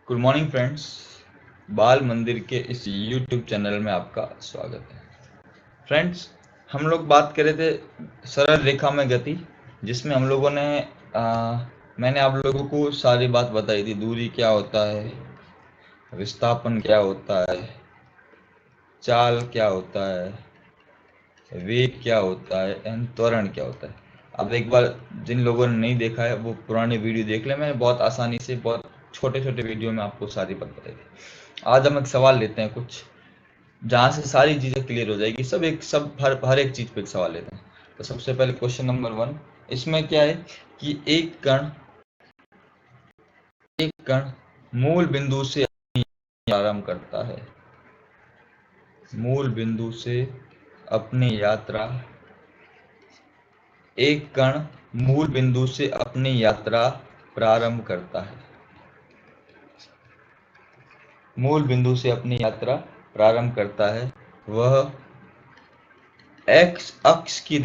Good morning friends. बाल मंदिर के इस यूट्यूब चैनल में आपका स्वागत है। फ्रेंड्स, हम लोग बात कर रहे थे सरल रेखा में गति, जिसमें हम लोगों ने मैंने आप लोगों को सारी बात बताई थी। दूरी क्या होता है, विस्थापन क्या होता है, चाल क्या होता है, वेग क्या होता है एंड त्वरण क्या होता है। अब एक बार जिन लोगों ने नहीं देखा है वो पुरानी वीडियो देख ले। मैंने बहुत आसानी से बहुत छोटे छोटे वीडियो में आपको सारी बात बताई थी। आज हम एक सवाल लेते हैं कुछ, जहाँ से सारी चीज़ें क्लियर हो जाएगी। सब हर एक चीज़ पे एक सवाल लेते हैं। तो सबसे पहले क्वेश्चन नंबर 1, इसमें क्या है कि एक कण मूल बिंदु से प्रारंभ करता है। मूल बिंदु से अपनी यात्रा एक कण मूल बिंदु से अपनी यात्रा प्रारंभ करता है। मूल बिंदु से अपनी यात्रा प्रारंभ करता है। वह एक्स अक्ष की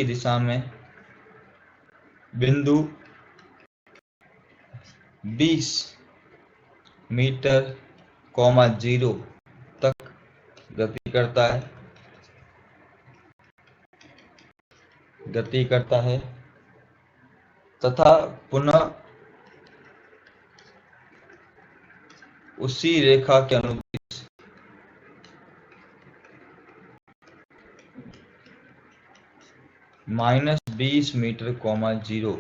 दिशा में बिंदु 20 मीटर 0 तक गति करता है तथा पुनः उसी रेखा के अनुदिश -20 मीटर 0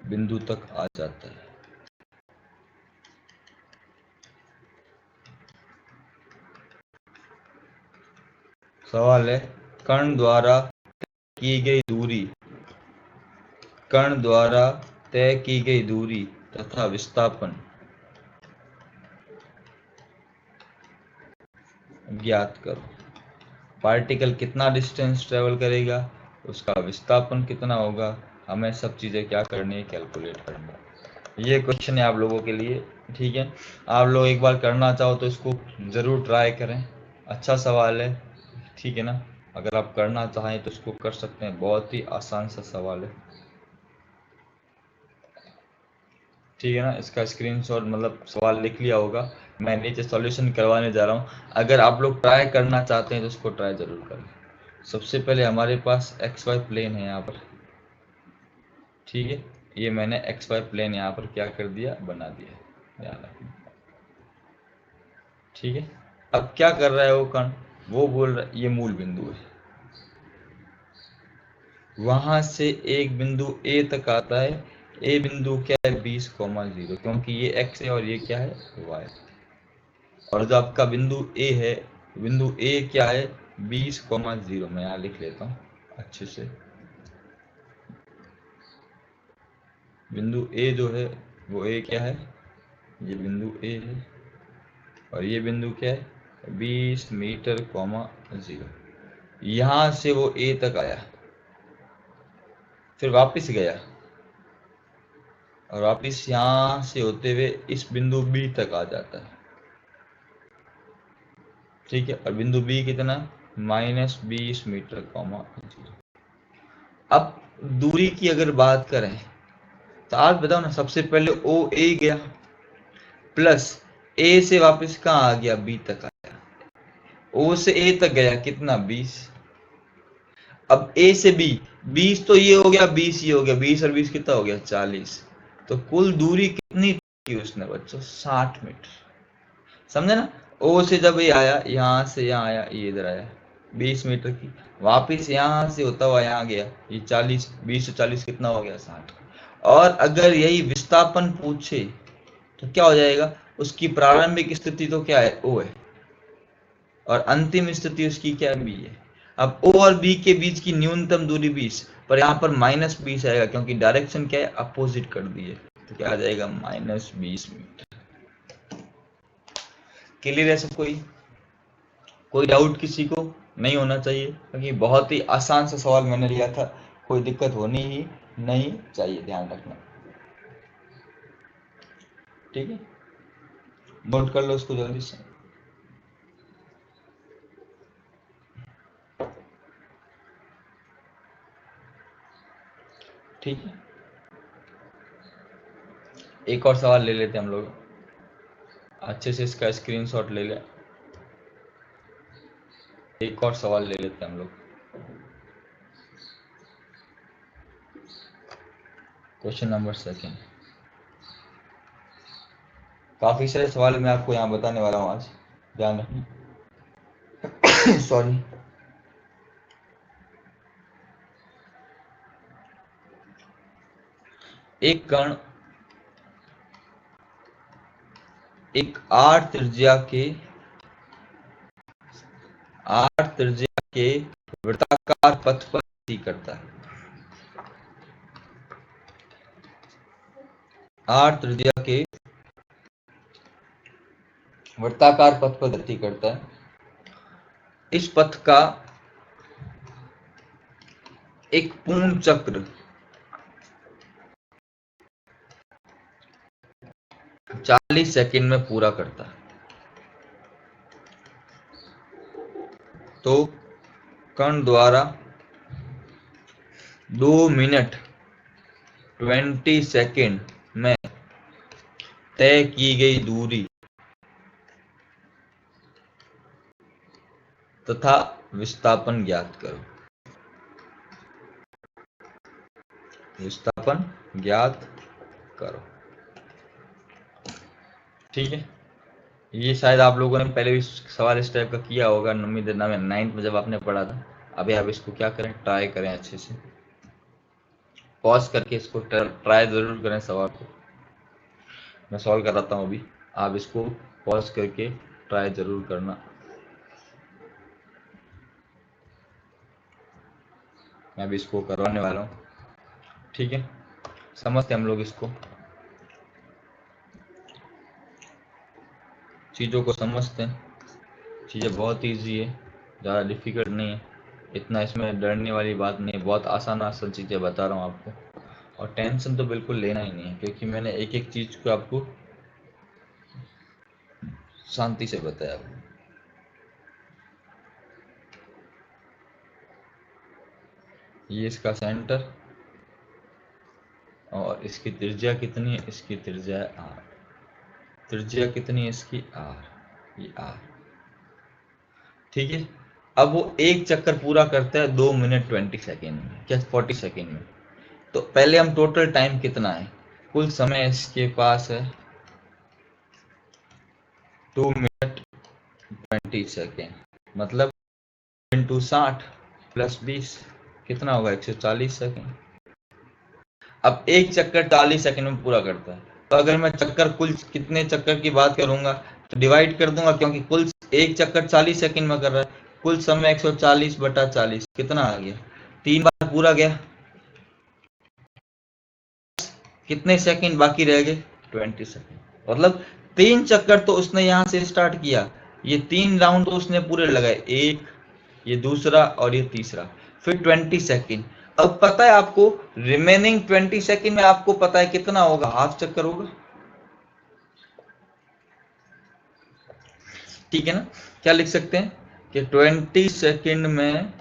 बिंदु तक आ जाता है। सवाल है, कण द्वारा की गई दूरी कण द्वारा तय की गई दूरी तथा विस्थापन ज्ञात करो। पार्टिकल कितना डिस्टेंस ट्रेवल करेगा, उसका विस्थापन कितना होगा, हमें सब चीज़ें क्या करनी है, कैलकुलेट करनी है। ये क्वेश्चन है आप लोगों के लिए, ठीक है। आप लोग एक बार करना चाहो तो इसको ज़रूर ट्राई करें। अच्छा सवाल है, ठीक है ना। अगर आप करना चाहें तो इसको कर सकते हैं, बहुत ही आसान सा सवाल है, ठीक है ना। इसका स्क्रीनशॉट मतलब सवाल लिख लिया होगा, मैं नीचे सॉल्यूशन करवाने जा रहा हूँ। अगर आप लोग ट्राई करना चाहते हैं तो इसको ट्राई ज़रूर करें। सबसे पहले हमारे पास एक्स वाई प्लेन है यहाँ पर, ठीक है। ये मैंने एक्स वाई प्लेन यहाँ पर क्या कर दिया, बना दिया, ध्यान रखना, ठीक है। अब क्या कर रहा है वो कण, वो बोल रहा है ये मूल बिंदु है, वहां से एक बिंदु ए तक आता है। ए बिंदु क्या है, 20,0, क्योंकि ये एक्स है और ये क्या है, वाई। और जो आपका बिंदु ए है, बिंदु ए क्या है, 20,0। मैं यहाँ लिख लेता हूँ अच्छे से। बिंदु ए जो है वो ए क्या है, ये बिंदु ए है और ये बिंदु क्या है, 20 मीटर 0। यहाँ से वो ए तक आया, फिर वापस गया और वापस यहाँ से होते हुए इस बिंदु बी तक आ जाता है, ठीक है। और बिंदु बी कितना, -20 मीटर 0। अब दूरी की अगर बात करें तो आप बताओ ना, सबसे पहले ओ ए गया, प्लस ए से वापस कहाँ आ गया, बी तक आया। ओ से ए तक गया कितना, 20। अब ए से बी, 20 तो ये हो गया, 20 ये हो गया, 20 और 20 कितना हो गया, 40। तो कुल दूरी कितनी की उसने बच्चों, 60 मीटर। समझे ना। ओ से जब ये आया, यहाँ से यहाँ आया, ये इधर आया 20 मीटर की, वापिस यहाँ से होता हुआ यहाँ गया, ये 40, 20 से 40 कितना हो गया, 60। और अगर यही विस्थापन पूछे तो क्या हो जाएगा, उसकी प्रारंभिक स्थिति तो क्या है, ओ है, और अंतिम स्थिति उसकी क्या है, बी है। अब ओ और बी के बीच की न्यूनतम दूरी 20, पर यहाँ पर -20 आएगा क्योंकि डायरेक्शन क्या है, अपोजिट कर दी है। तो क्या आ जाएगा, -20 मीटर। क्लियर है सब, कोई डाउट किसी को नहीं होना चाहिए, क्योंकि बहुत ही आसान सा सवाल मैंने लिया था, कोई दिक्कत होनी ही नहीं चाहिए, ध्यान रखना, ठीक है। नोट कर लो उसको जल्दी से, ठीक है। एक और सवाल ले लेते हैं हम लोग, अच्छे से इसका स्क्रीनशॉट ले ले। एक और सवाल ले लेते हैं हम लोग। Question number 2। काफी सारे सवाल मैं आपको यहाँ बताने वाला हूँ आज, ध्यान रखना। सॉरी। एक कण एक आठ त्रिज्या के वृत्ताकार पथ पर गति करता है। 8 त्रिज्या के वृत्ताकार पथ पर गति करता है। इस पथ का एक पूर्ण चक्र 40 सेकंड में पूरा करता है। तो कण द्वारा 2 मिनट 20 सेकंड में तय की गई दूरी तथा विस्थापन ज्ञात करो। विस्थापन ज्ञात करो। ठीक है, ये शायद आप लोगों ने पहले भी सवाल इस टाइप का किया होगा 9वीं 9th में जब आपने पढ़ा था। अभी आप इसको क्या करें, ट्राई करें, अच्छे से पॉज करके इसको ट्राई जरूर करें। सवाल को मैं सॉल्व कराता हूँ अभी, आप इसको पॉज करके ट्राई जरूर करना। मैं अभी इसको करवाने वाला हूँ। ठीक है, समझते हम लोग इसको, चीज़ों को समझते हैं। चीज़ें बहुत इजी है, ज़्यादा डिफिकल्ट नहीं है, इतना इसमें डरने वाली बात नहीं है। बहुत आसान आसान चीज़ें बता रहा हूँ आपको, और टेंशन तो बिल्कुल लेना ही नहीं है, क्योंकि मैंने एक एक चीज़ को आपको शांति से बताया। ये इसका सेंटर, और इसकी त्रिज्या कितनी है, इसकी त्रिज्या है आर। त्रिज्या कितनी है इसकी, आर, ये आर। ठीक है, अब वो एक चक्कर पूरा करता है 2 मिनट 20 सेकेंड में, क्या 40 सेकेंड में। तो पहले हम टोटल टाइम कितना है, कुल समय इसके पास है 2 मिनट 20 सेकेंड, मतलब इंटू 60 प्लस 20 कितना होगा, 140 सेकेंड। अब एक चक्कर 40 सेकंड में पूरा करता है, तो अगर मैं चक्कर कुल कितने चक्कर की बात करूंगा तो डिवाइड कर दूंगा, क्योंकि कुल एक चक्कर 40 सेकंड में कर रहा है। कुल समय 140/40 कितना आ गया, 3 बार पूरा गया। कितने सेकंड बाकी रह गए, 20 सेकंड। मतलब 3 चक्कर तो उसने यहां से स्टार्ट किया, ये 3 राउंड तो उसने पूरे लगाए, एक, ये दूसरा और ये तीसरा, फिर 20 सेकंड। अब पता है आपको रिमेनिंग 20 सेकंड में आपको पता है कितना होगा, हाफ चक्कर होगा। ठीक है ना, क्या लिख सकते हैं कि 20 सेकंड में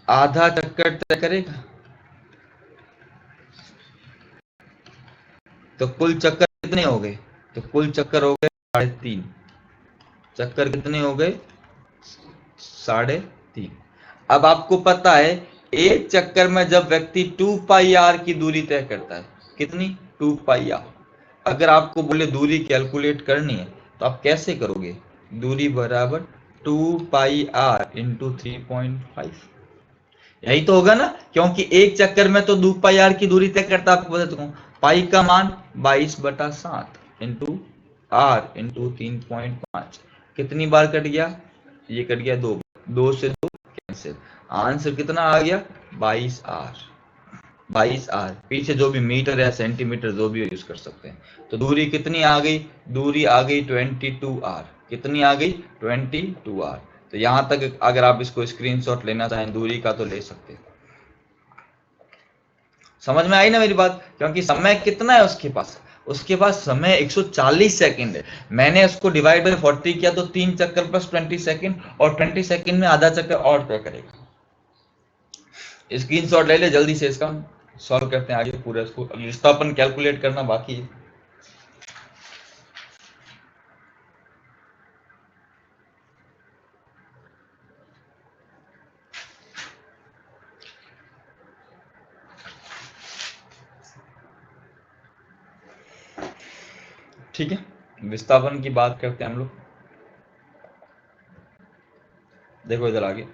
आधा चक्कर तय करेगा। तो कुल चक्कर कितने हो गए, तो कुल चक्कर हो गए 3.5। चक्कर कितने हो गए, 3.5। अब आपको पता है एक चक्कर में जब व्यक्ति 2πr की दूरी तय करता है, कितनी, 2πr। अगर आपको बोले दूरी कैलकुलेट करनी है तो आप कैसे करोगे, दूरी बराबर 2πr इंटू 3.5, यही तो होगा ना, क्योंकि एक चक्कर में तो 2πr की दूरी तय करता है। आपको बता दूं पाई का मान 22/7 इंटू आर इंटू 3.5, कितनी बार कट गया, ये कट गया 2 बार, 2 से 2 कैंसिल, आंसर कितना आ गया, 22r। 22r, पीछे जो भी मीटर या सेंटीमीटर जो भी यूज कर सकते हैं। तो दूरी कितनी आ गई, दूरी आ गई 22r। कितनी आ गई, 22r। तो यहां तक अगर आप इसको स्क्रीनशॉट लेना चाहें दूरी का तो ले सकते हैं। समझ में आई ना मेरी बात, क्योंकि समय कितना है उसके पास समय 140 सेकंड है। मैंने उसको डिवाइड बाय 40 किया तो 3 चक्कर प्लस 20 सेकंड, और 20 सेकंड में आधा चक्कर और तय करेगा। स्क्रीनशॉट ले ले, जल्दी से इसका सॉल्व करते हैं आगे पूरा। इसको विस्थापन कैलकुलेट करना बाकी है। ठीक है, विस्थापन की बात करते हैं हम लोग। देखो इधर आगे,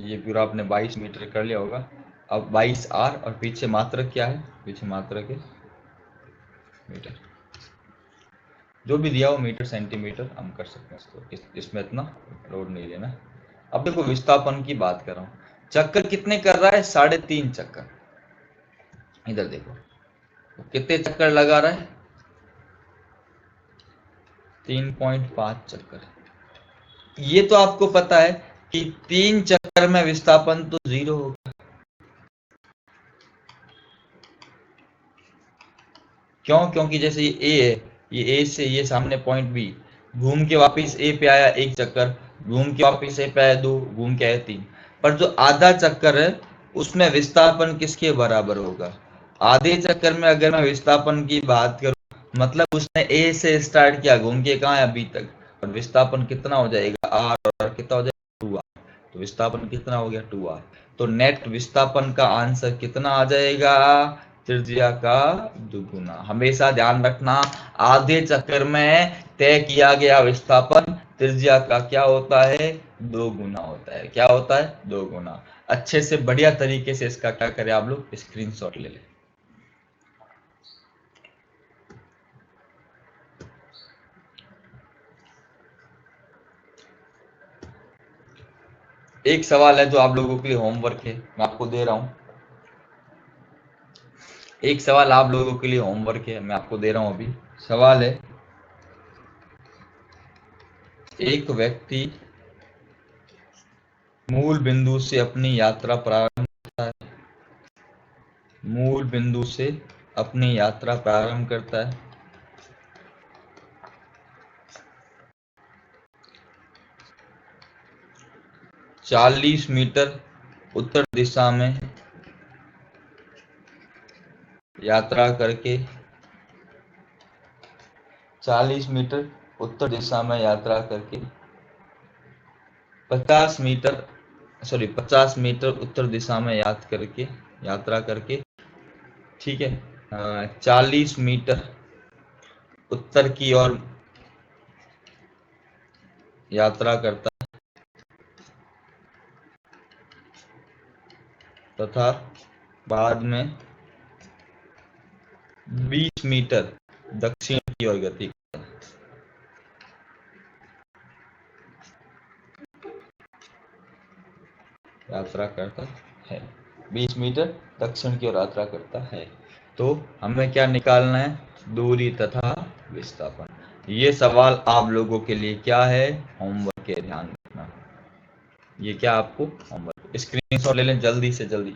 ये पूरा आपने 22 मीटर कर लिया होगा। अब 22 आर और पीछे मात्रक क्या है, पीछे मात्रक है मीटर, जो भी दिया हो मीटर सेंटीमीटर हम कर सकते हैं इसको, इसमें इतना लोड नहीं लेना। अब देखो विस्थापन की बात कर रहा हूँ, चक्कर कितने कर रहा है, 3.5 चक्कर। इधर देखो कितने चक्कर लगा रहा है, 3.5 चक्कर। ये तो आपको पता है कि 3 चक्कर में विस्थापन तो 0 होगा। क्यों, क्योंकि जैसे ये ए है, ये ए से ये सामने पॉइंट बी, घूम के वापस ए पे आया 1 चक्कर, घूम के वापस ए पे आया 2, घूम के आया 3। पर जो आधा चक्कर है उसमें विस्थापन किसके बराबर होगा, आधे चक्कर में अगर मैं विस्थापन की बात करूं, मतलब उसने ए से स्टार्ट किया, घूम के कहाँ है बी तक, और विस्थापन कितना हो जाएगा आर, और कितना हो जाएगा 2r, तो विस्थापन कितना हो गया 2r। तो नेट विस्थापन का आंसर कितना आ जाएगा, त्रिज्या का दुगुना। हमेशा ध्यान रखना, आधे चक्कर में तय किया गया विस्थापन त्रिज्या का क्या होता है, 2 गुना होता है। क्या होता है, 2 गुना। अच्छे से बढ़िया तरीके से इसका क्या करें आप लोग, स्क्रीनशॉट ले लें। एक सवाल है जो आप लोगों के लिए होमवर्क है, मैं आपको दे रहा हूं। एक सवाल आप लोगों के लिए होमवर्क है, मैं आपको दे रहा हूं अभी। सवाल है, एक व्यक्ति मूल बिंदु से अपनी यात्रा प्रारंभ करता है, मूल बिंदु से अपनी यात्रा प्रारंभ करता है, 40 मीटर उत्तर दिशा में यात्रा करके, 40 मीटर उत्तर दिशा में यात्रा करके 50 मीटर, 50 मीटर उत्तर दिशा में यात्रा करके, ठीक है, 40 मीटर उत्तर की ओर यात्रा करता है तथा बाद में 20 मीटर दक्षिण की ओर गति करता है। यात्रा करता है 20 मीटर दक्षिण की ओर यात्रा करता है। तो हमें क्या निकालना है, दूरी तथा विस्थापन। ये सवाल आप लोगों के लिए क्या है, होमवर्क है, ध्यान रखना। ये क्या आपको होमवर्क, स्क्रीनशॉट ले लें जल्दी से जल्दी।